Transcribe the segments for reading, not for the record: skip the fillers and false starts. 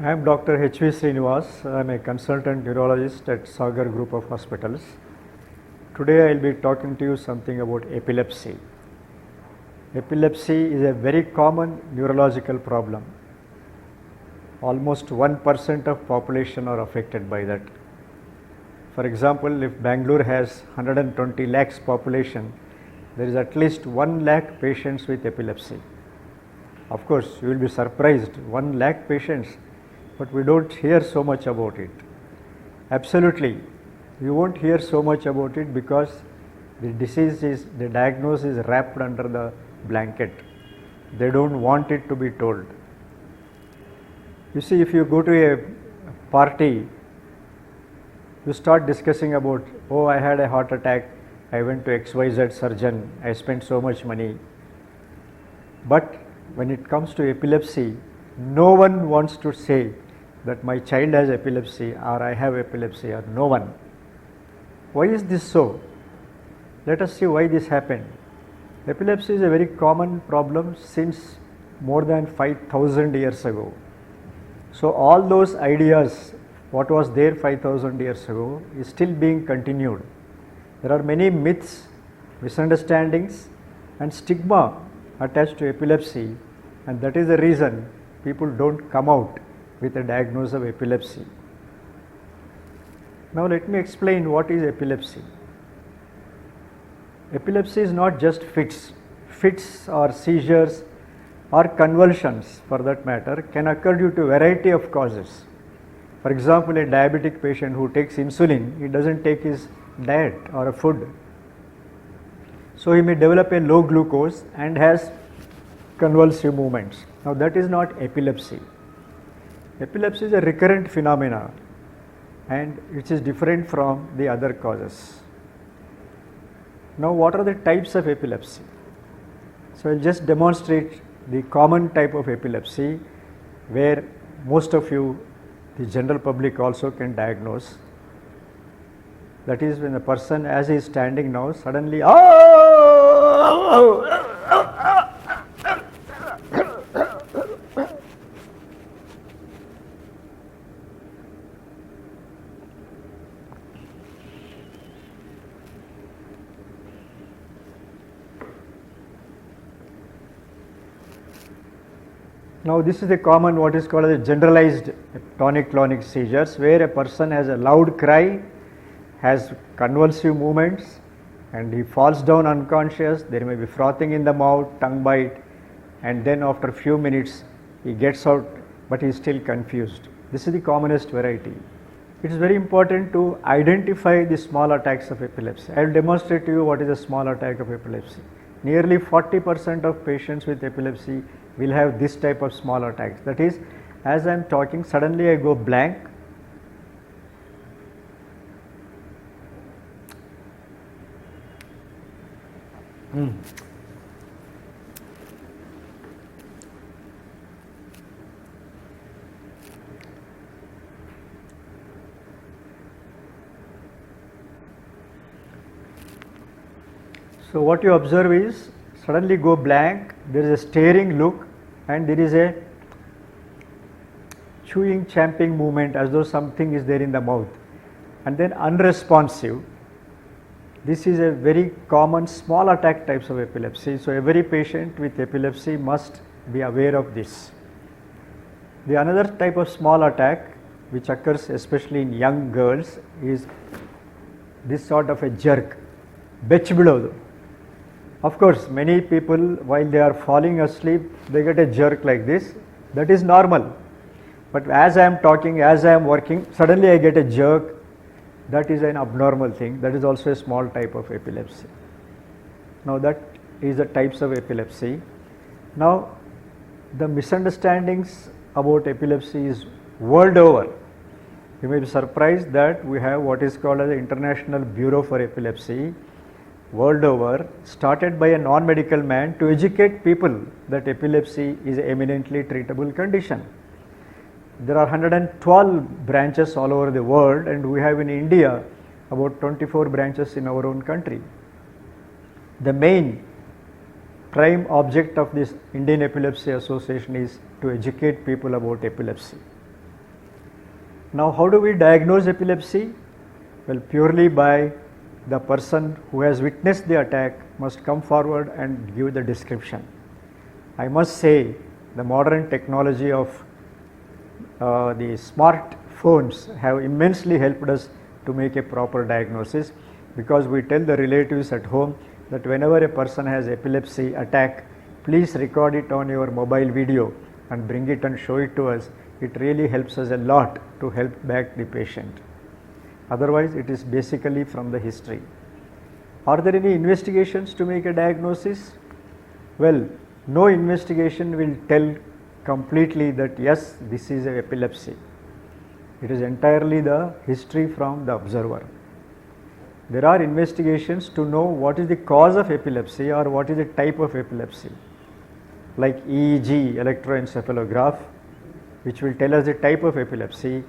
I am Dr. H.V. Srinivas. I am a consultant neurologist at Sagar Group of Hospitals. Today I will be talking to you something about epilepsy. Epilepsy is a very common neurological problem. Almost 1% of population are affected by that. For example, if Bangalore has 120 lakhs population, there is at least 1 lakh patients with epilepsy. Of course, you will be surprised, 1 lakh patients, but we don't hear so much about it. Absolutely, you won't hear so much about it because the diagnosis is wrapped under the blanket. They don't want it to be told. You see, if you go to a party, you start discussing about, oh, I had a heart attack, I went to XYZ surgeon, I spent so much money. But when it comes to epilepsy, no one wants to say that my child has epilepsy or I have epilepsy, or no one. Why is this so? Let us see why this happened. Epilepsy is a very common problem since more than 5,000 years ago. So all those ideas, what was there 5,000 years ago, is still being continued. There are many myths, misunderstandings and stigma attached to epilepsy, and that is the reason people don't come out with a diagnosis of epilepsy. Now let me explain what is epilepsy. Epilepsy is not just fits. Fits or seizures or convulsions, for that matter, can occur due to a variety of causes. For example, a diabetic patient who takes insulin, he doesn't take his diet or a food. So he may develop a low glucose and has convulsive movements. Now that is not epilepsy. Epilepsy is a recurrent phenomena and it is different from the other causes. Now what are the types of epilepsy? So I will just demonstrate the common type of epilepsy where most of you, the general public, also can diagnose. That is when a person, as he is standing now, suddenly Now this is a common what is called as a generalized tonic-clonic seizures, where a person has a loud cry, has convulsive movements and he falls down unconscious. There may be frothing in the mouth, tongue bite, and then after a few minutes he gets out but he is still confused. This is the commonest variety. It is very important to identify the small attacks of epilepsy. I will demonstrate to you what is a small attack of epilepsy. Nearly 40% of patients with epilepsy will have this type of small attacks. That is, as I am talking, suddenly I go blank. So what you observe is suddenly go blank, there is a staring look and there is a chewing, champing movement as though something is there in the mouth, and then unresponsive. This is a very common small attack types of epilepsy. So every patient with epilepsy must be aware of this. The another type of small attack which occurs especially in young girls is this sort of a jerk, bechbilodu. Of course, many people while they are falling asleep, they get a jerk like this. That is normal. But as I am talking, as I am working, suddenly I get a jerk. That is an abnormal thing. That is also a small type of epilepsy. Now that is the types of epilepsy. Now the misunderstandings about epilepsy is world over. You may be surprised that we have what is called as the International Bureau for Epilepsy world over, started by a non-medical man to educate people that epilepsy is an eminently treatable condition. There are 112 branches all over the world, and we have in India about 24 branches in our own country. The main prime object of this Indian Epilepsy Association is to educate people about epilepsy. Now, how do we diagnose epilepsy? Well, purely by the person who has witnessed the attack must come forward and give the description. I must say the modern technology of the smartphones have immensely helped us to make a proper diagnosis, because we tell the relatives at home that whenever a person has epilepsy attack, please record it on your mobile video and bring it and show it to us. It really helps us a lot to help back the patient. Otherwise, it is basically from the history. Are there any investigations to make a diagnosis? Well, no investigation will tell completely that yes, this is an epilepsy. It is entirely the history from the observer. There are investigations to know what is the cause of epilepsy or what is the type of epilepsy, like EEG, electroencephalograph, which will tell us the type of epilepsy,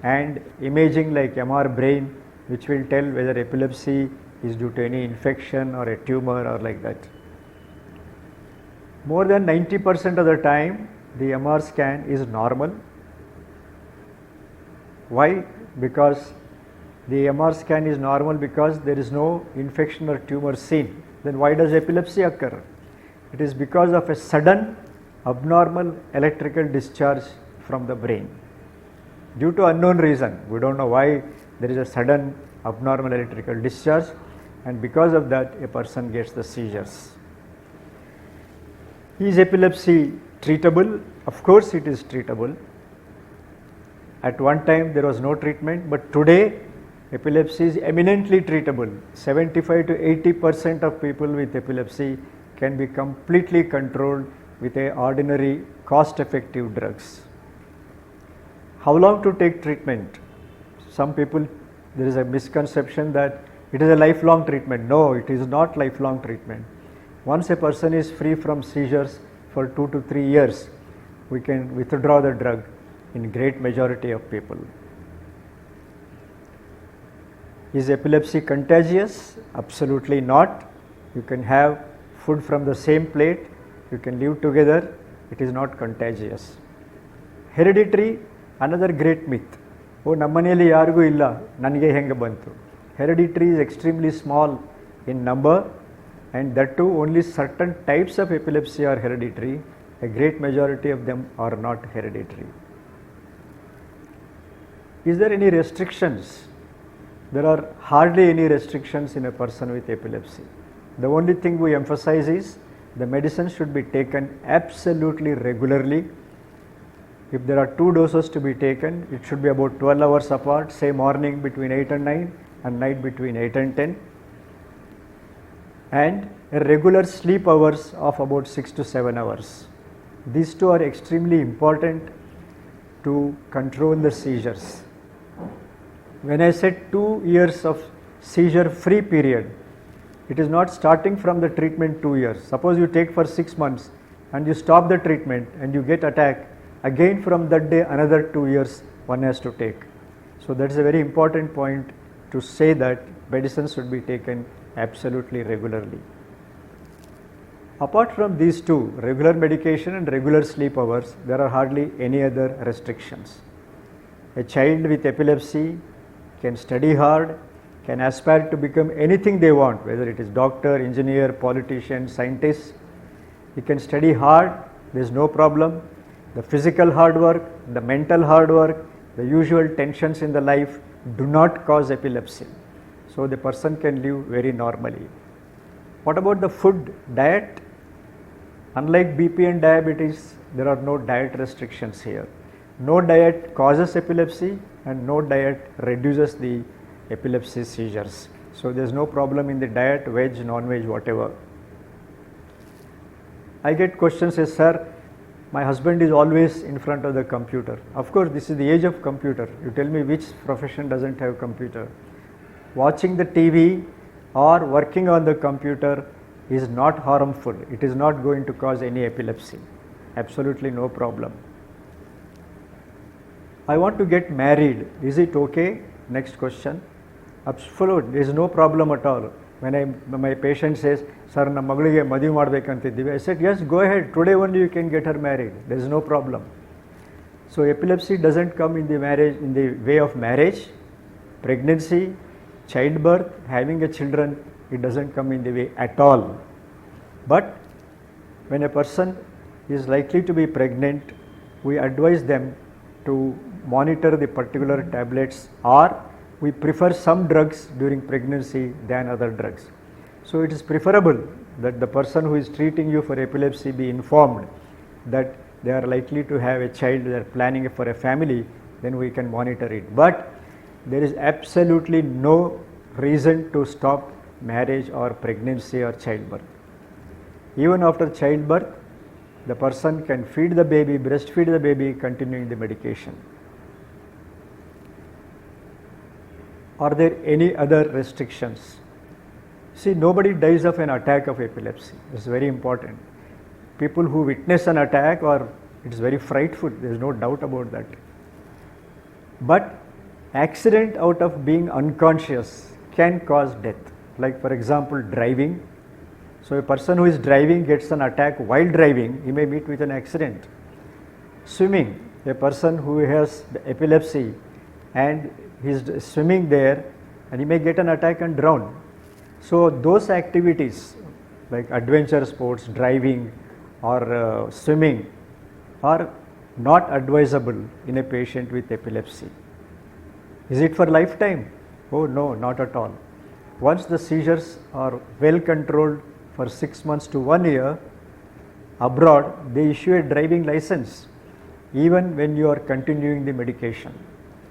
and imaging like MR brain, which will tell whether epilepsy is due to any infection or a tumor or like that. More than 90% of the time, the MR scan is normal. Why? Because the MR scan is normal because there is no infection or tumor seen. Then why does epilepsy occur? It is because of a sudden abnormal electrical discharge from the brain. Due to unknown reason, we don't know why there is a sudden abnormal electrical discharge, and because of that a person gets the seizures. Is epilepsy treatable? Of course it is treatable. At one time there was no treatment, but today epilepsy is eminently treatable. 75 to 80% of people with epilepsy can be completely controlled with a ordinary cost-effective drugs. How long to take treatment? Some people, there is a misconception that it is a lifelong treatment. No, it is not lifelong treatment. Once a person is free from seizures for 2 to 3 years, we can withdraw the drug in great majority of people. Is epilepsy contagious? Absolutely not. You can have food from the same plate, you can live together, it is not contagious. Hereditary, another great myth. Oh, nammaniyalli yarigu illa, nanige henga bantu. Hereditary is extremely small in number, and that too only certain types of epilepsy are hereditary. A great majority of them are not hereditary. Is there any restrictions? There are hardly any restrictions in a person with epilepsy. The only thing we emphasize is the medicine should be taken absolutely regularly. If there are 2 doses to be taken, it should be about 12 hours apart, say morning between 8 and 9 and night between 8 and 10. And a regular sleep hours of about 6 to 7 hours. These two are extremely important to control the seizures. When I said 2 years of seizure free period, it is not starting from the treatment 2 years. Suppose you take for 6 months and you stop the treatment and you get attack, again from that day another 2 years one has to take. So that is a very important point to say that medicines should be taken absolutely regularly. Apart from these two, regular medication and regular sleep hours, there are hardly any other restrictions. A child with epilepsy can study hard, can aspire to become anything they want, whether it is doctor, engineer, politician, scientist. He can study hard, there is no problem. The physical hard work, the mental hard work, the usual tensions in the life do not cause epilepsy. So the person can live very normally. What about the food, diet? Unlike BP and diabetes, there are no diet restrictions here. No diet causes epilepsy and no diet reduces the epilepsy seizures. So there is no problem in the diet, veg, non-veg, whatever. I get questions say, sir, my husband is always in front of the computer. Of course, this is the age of computer. You tell me which profession doesn't have computer. Watching the TV or working on the computer is not harmful. It is not going to cause any epilepsy. Absolutely no problem. I want to get married. Is it okay? Next question. Absolutely, there is no problem at all. When my patient says, sir, na magulige madhuve madbekantiddeve, I said, yes, go ahead. Today only you can get her married. There is no problem. So epilepsy doesn't come in the way of marriage, pregnancy, childbirth, having a children, it doesn't come in the way at all. But when a person is likely to be pregnant, we advise them to monitor the particular tablets, or we prefer some drugs during pregnancy than other drugs. So it is preferable that the person who is treating you for epilepsy be informed that they are likely to have a child, they are planning for a family, then we can monitor it. But there is absolutely no reason to stop marriage or pregnancy or childbirth. Even after childbirth, the person can feed the baby, breastfeed the baby, continuing the medication. Are there any other restrictions? See, nobody dies of an attack of epilepsy. It's very important. People who witness an attack, or it's very frightful, there is no doubt about that. But accident out of being unconscious can cause death. Like for example, driving. So a person who is driving gets an attack while driving, he may meet with an accident. Swimming, a person who has epilepsy and he is swimming there and he may get an attack and drown. So those activities like adventure sports, driving or swimming are not advisable in a patient with epilepsy. Is it for lifetime? Oh no, not at all. Once the seizures are well controlled for 6 months to 1 year, abroad they issue a driving license even when you are continuing the medication.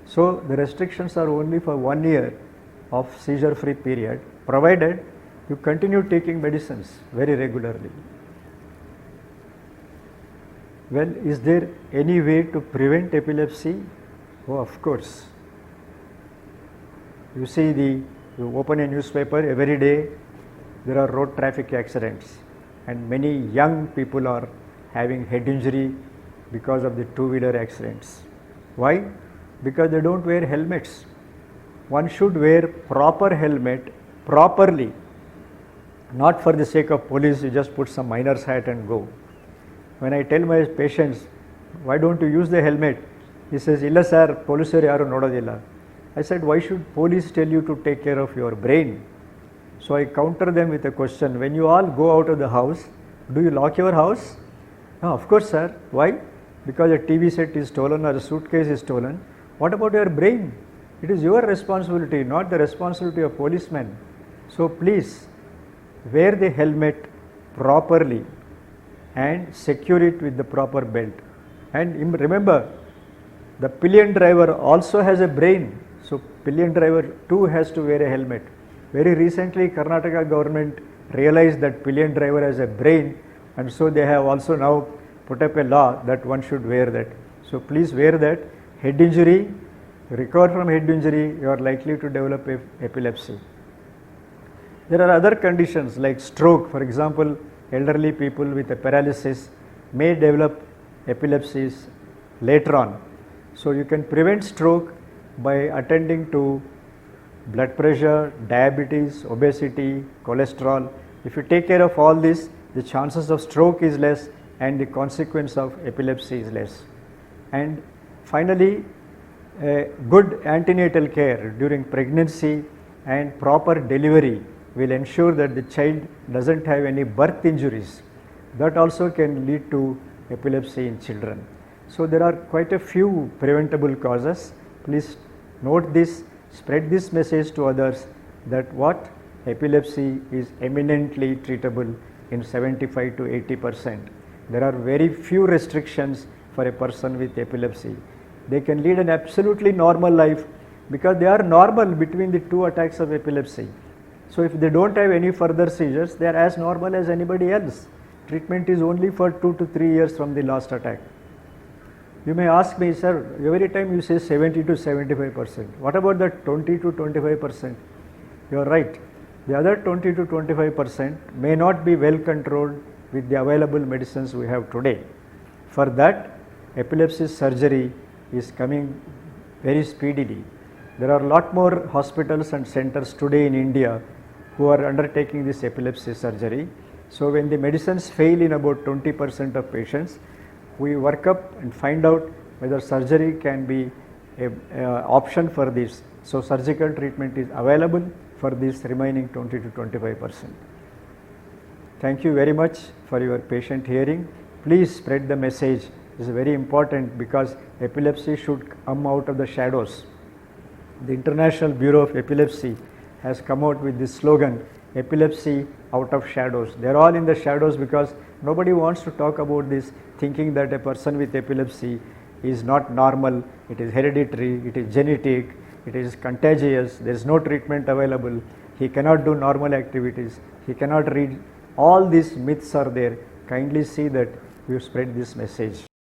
So the restrictions are only for 1 year of seizure free period, provided you continue taking medicines very regularly. Well, is there any way to prevent epilepsy? Oh, of course. You see, you open a newspaper every day, there are road traffic accidents, and many young people are having head injury because of the two-wheeler accidents. Why? Because they don't wear helmets. One should wear proper helmet properly, not for the sake of police, you just put some miner's hat and go. When I tell my patients, why don't you use the helmet? He says, illa sir, police yaru nodadilla. I said, why should police tell you to take care of your brain? So I counter them with a question, when you all go out of the house, do you lock your house? No, of course sir. Why? Because a TV set is stolen or a suitcase is stolen. What about your brain? It is your responsibility, not the responsibility of policemen. So please wear the helmet properly and secure it with the proper belt. And remember, the pillion driver also has a brain. So pillion driver too has to wear a helmet. Very recently, Karnataka government realized that pillion driver has a brain, and so they have also now put up a law that one should wear that. So please wear that. Head injury, recover from head injury, you are likely to develop epilepsy. There are other conditions like stroke. For example, elderly people with a paralysis may develop epilepsies later on. So you can prevent stroke by attending to blood pressure, diabetes, obesity, cholesterol. If you take care of all this, the chances of stroke is less and the consequence of epilepsy is less. And finally, good antenatal care during pregnancy and proper delivery will ensure that the child doesn't have any birth injuries. That also can lead to epilepsy in children. So there are quite a few preventable causes. Please note this, spread this message to others that what epilepsy is eminently treatable in 75 to 80%. There are very few restrictions for a person with epilepsy. They can lead an absolutely normal life because they are normal between the two attacks of epilepsy. So if they don't have any further seizures, they are as normal as anybody else. Treatment is only for 2 to 3 years from the last attack. You may ask me, sir, every time you say 70 to 75%, what about the 20 to 25%? You are right. The other 20 to 25% may not be well controlled with the available medicines we have today. For that, epilepsy surgery is coming very speedily. There are a lot more hospitals and centers today in India who are undertaking this epilepsy surgery. So when the medicines fail in about 20% of patients, we work up and find out whether surgery can be a option for this. So surgical treatment is available for this remaining 20 to 25%. Thank you very much for your patient hearing. Please spread the message. This is very important because epilepsy should come out of the shadows. The International Bureau of Epilepsy has come out with this slogan, epilepsy out of shadows. They are all in the shadows because nobody wants to talk about this, thinking that a person with epilepsy is not normal, it is hereditary, it is genetic, it is contagious, there is no treatment available, he cannot do normal activities, he cannot read. All these myths are there. Kindly see that you spread this message.